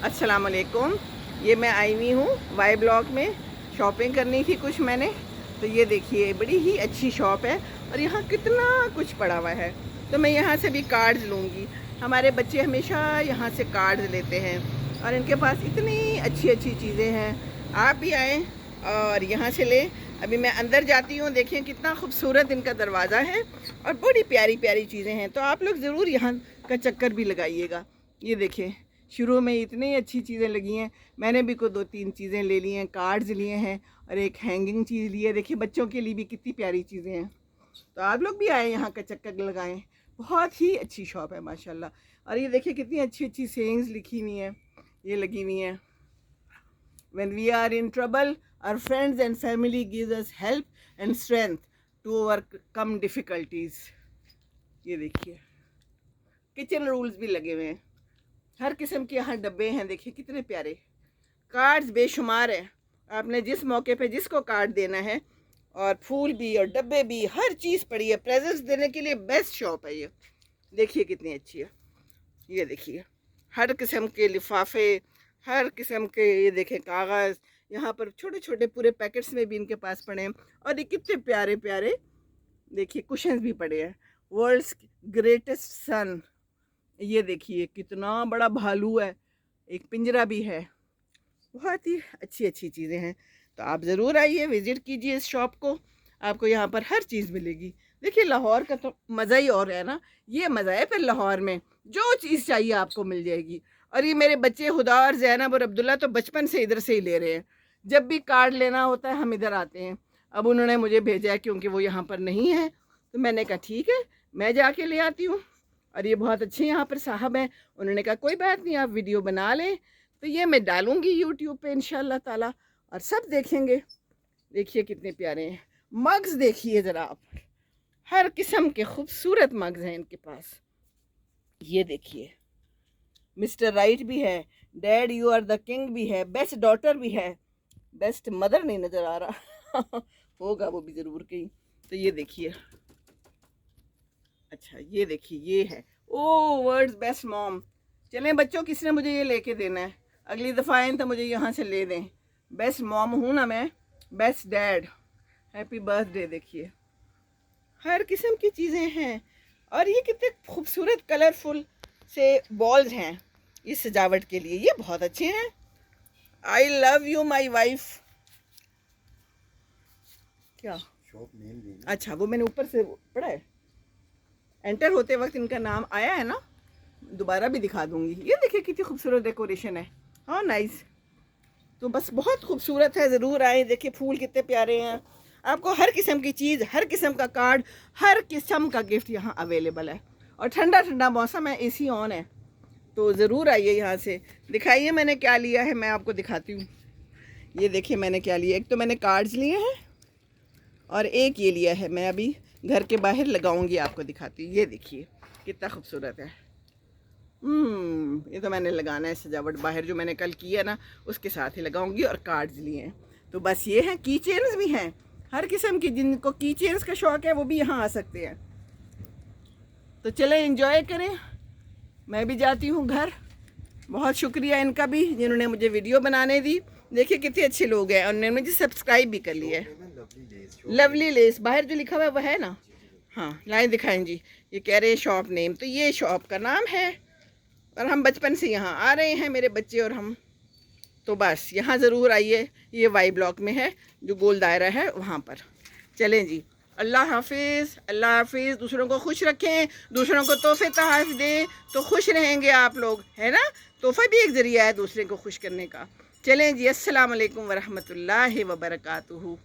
अस्सलाम वालेकुम। ये मैं आई हुई हूँ वाई ब्लॉक में, शॉपिंग करनी थी कुछ मैंने। तो ये देखिए बड़ी ही अच्छी शॉप है और यहाँ कितना कुछ पड़ा हुआ है। तो मैं यहाँ से भी कार्ड्स लूँगी। हमारे बच्चे हमेशा यहाँ से कार्ड्स लेते हैं और इनके पास इतनी अच्छी अच्छी चीज़ें हैं। आप भी आएँ और यहाँ से लें। अभी मैं अंदर जाती हूँ, देखें कितना खूबसूरत इनका दरवाज़ा है और बड़ी प्यारी प्यारी चीज़ें हैं। तो आप लोग ज़रूर यहाँ का चक्कर भी लगाइएगा। ये देखें शुरू में इतनी अच्छी चीज़ें लगी हैं। मैंने भी कोई 2-3 चीज़ें ले ली हैं, कार्ड्स लिए हैं और एक हैंगिंग चीज़ ली है। देखिए बच्चों के लिए भी कितनी प्यारी चीज़ें हैं। तो आप लोग भी आए यहाँ का चक्कर लगाएं। बहुत ही अच्छी शॉप है माशाल्लाह। और ये देखिए कितनी अच्छी अच्छी सेइंग्स लिखी हुई हैं, ये लगी हुई हैं। When we are in trouble, our friends and family gives us help and strength to overcome difficulties. ये देखिए किचन रूल्स भी लगे हुए हैं। हर किस्म के यहाँ डब्बे हैं, देखिए कितने प्यारे। कार्ड्स बेशुमार हैं, आपने जिस मौके पे जिसको कार्ड देना है। और फूल भी और डब्बे भी, हर चीज़ पड़ी है। प्रेजेंट्स देने के लिए बेस्ट शॉप है ये। देखिए कितनी अच्छी है। ये देखिए हर किस्म के लिफाफे, हर किस्म के, ये देखें कागज़। यहाँ पर छोटे छोटे पूरे पैकेट्स में भी इनके पास पड़े हैं। और ये कितने प्यारे प्यारे देखिए कुशन्स भी पड़े हैं। वर्ल्ड्स ग्रेटेस्ट सन, ये देखिए कितना बड़ा भालू है, एक पिंजरा भी है। बहुत ही अच्छी अच्छी चीज़ें हैं। तो आप ज़रूर आइए, विज़िट कीजिए इस शॉप को। आपको यहाँ पर हर चीज़ मिलेगी। देखिए लाहौर का तो मज़ा ही और है ना, ये मज़ा है। फिर लाहौर में जो चीज़ चाहिए आपको मिल जाएगी। और ये मेरे बच्चे हुदा और जैनब और अब्दुल्ला तो बचपन से इधर से ही ले रहे हैं। जब भी कार्ड लेना होता है हम इधर आते हैं। अब उन्होंने मुझे भेजा है क्योंकि वो यहाँ पर नहीं है, तो मैंने कहा ठीक है मैं जाके ले आती हूँ। और ये बहुत अच्छे यहाँ पर साहब हैं, उन्होंने कहा कोई बात नहीं आप वीडियो बना लें। तो ये मैं डालूँगी यूट्यूब पे इंशाल्लाह ताला और सब देखेंगे। देखिए कितने प्यारे हैं मग्स, देखिए ज़रा आप, हर किस्म के खूबसूरत मग्स हैं इनके पास। ये देखिए मिस्टर राइट भी है, dad you are the king भी है, बेस्ट डॉटर भी है। बेस्ट मदर नहीं नज़र आ रहा होगा वो भी ज़रूर कहीं। तो ये देखिए, अच्छा ये देखिए ये है, ओ वर्ड्स बेस्ट मॉम। चलें बच्चों, किसने मुझे ये लेके देना है, अगली दफ़ा आए तो मुझे यहाँ से ले दें। बेस्ट मॉम हूँ ना मैं, बेस्ट डैड, हैप्पी बर्थडे। देखिए हर किस्म की चीज़ें हैं। और ये कितने खूबसूरत कलरफुल से बॉल्स हैं इस सजावट के लिए, ये बहुत अच्छे हैं। I love you my wife. क्या शॉप नेम? अच्छा वो मैंने ऊपर से पढ़ा है, एंटर होते वक्त इनका नाम आया है ना, दोबारा भी दिखा दूंगी। ये देखिए कितनी खूबसूरत डेकोरेशन है, हाँ नाइस। तो बस बहुत खूबसूरत है, ज़रूर आए। देखिए फूल कितने प्यारे हैं। आपको हर किस्म की चीज़, हर किस्म का कार्ड, हर किस्म का गिफ्ट यहाँ अवेलेबल है। और ठंडा ठंडा मौसम है, एसी ऑन है। तो ज़रूर आइए यहाँ से। दिखाइए मैंने क्या लिया है, मैं आपको दिखाती हूँ। ये देखिए मैंने क्या लिया, एक तो मैंने कार्ड्स लिए हैं और एक ये लिया है, मैं अभी घर के बाहर लगाऊंगी, आपको दिखाती हूँ। ये देखिए कितना खूबसूरत है। ये तो मैंने लगाना है सजावट बाहर, जो मैंने कल की है ना उसके साथ ही लगाऊंगी। और कार्ड्स लिए हैं। तो बस ये हैं, की चेन्स भी हैं हर किस्म की। जिनको की चेन्स का शौक़ है वो भी यहाँ आ सकते हैं। तो चलें एंजॉय करें, मैं भी जाती हूँ घर। बहुत शुक्रिया इनका भी जिन्होंने मुझे वीडियो बनाने दी। देखिए कितने अच्छे लोग हैं और उन्होंने मुझे सब्सक्राइब भी कर लिया है। लवली लेस बाहर जो लिखा हुआ है वो है ना, हाँ लाइन दिखाएं जी। ये कह रहे हैं शॉप नेम, तो ये शॉप का नाम है। और हम बचपन से यहाँ आ रहे हैं, मेरे बच्चे और हम। तो बस यहाँ ज़रूर आइए, ये वाई ब्लॉक में है, जो गोल दायरा है वहाँ पर। चलें जी, अल्लाह हाफिज़, अल्लाह हाफिज़। दूसरों को खुश रखें, दूसरों को तोहफे तोहफ़ दें तो खुश रहेंगे आप लोग, है ना। तोहफ़ा भी एक ज़रिया है दूसरे को खुश करने का। चलें जी, अस्सलाम वालेकुम वरहमतुल्लाहि वबरकातुहू।